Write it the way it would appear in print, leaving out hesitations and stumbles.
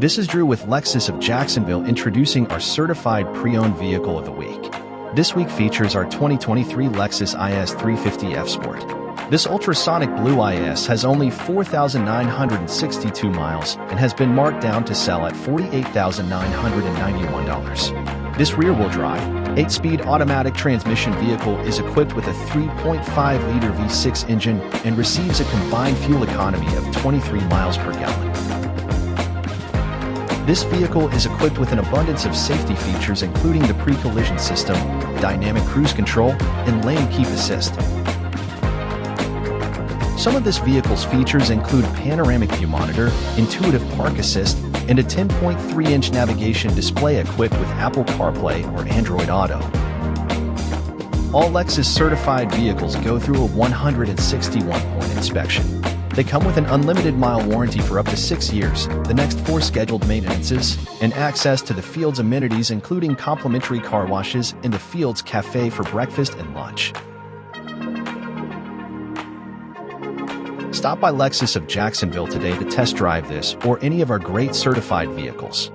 This is Drew with Lexus of Jacksonville introducing our certified pre-owned vehicle of the week. This week features our 2023 Lexus IS350 F Sport. This ultrasonic blue IS has only 4,962 miles and has been marked down to sell at $48,991. This rear-wheel drive, 8-speed automatic transmission vehicle is equipped with a 3.5-liter V6 engine and receives a combined fuel economy of 23 miles per gallon. This vehicle is equipped with an abundance of safety features including the pre-collision system, dynamic cruise control, and lane keep assist. Some of this vehicle's features include panoramic view monitor, intuitive park assist, and a 10.3-inch navigation display equipped with Apple CarPlay or Android Auto. All Lexus certified vehicles go through a 161-point inspection. They come with an unlimited mile warranty for up to 6 years, the next 4 scheduled maintenances, and access to the Fields amenities including complimentary car washes and the Fields Cafe for breakfast and lunch. Stop by Lexus of Jacksonville today to test drive this or any of our great certified vehicles.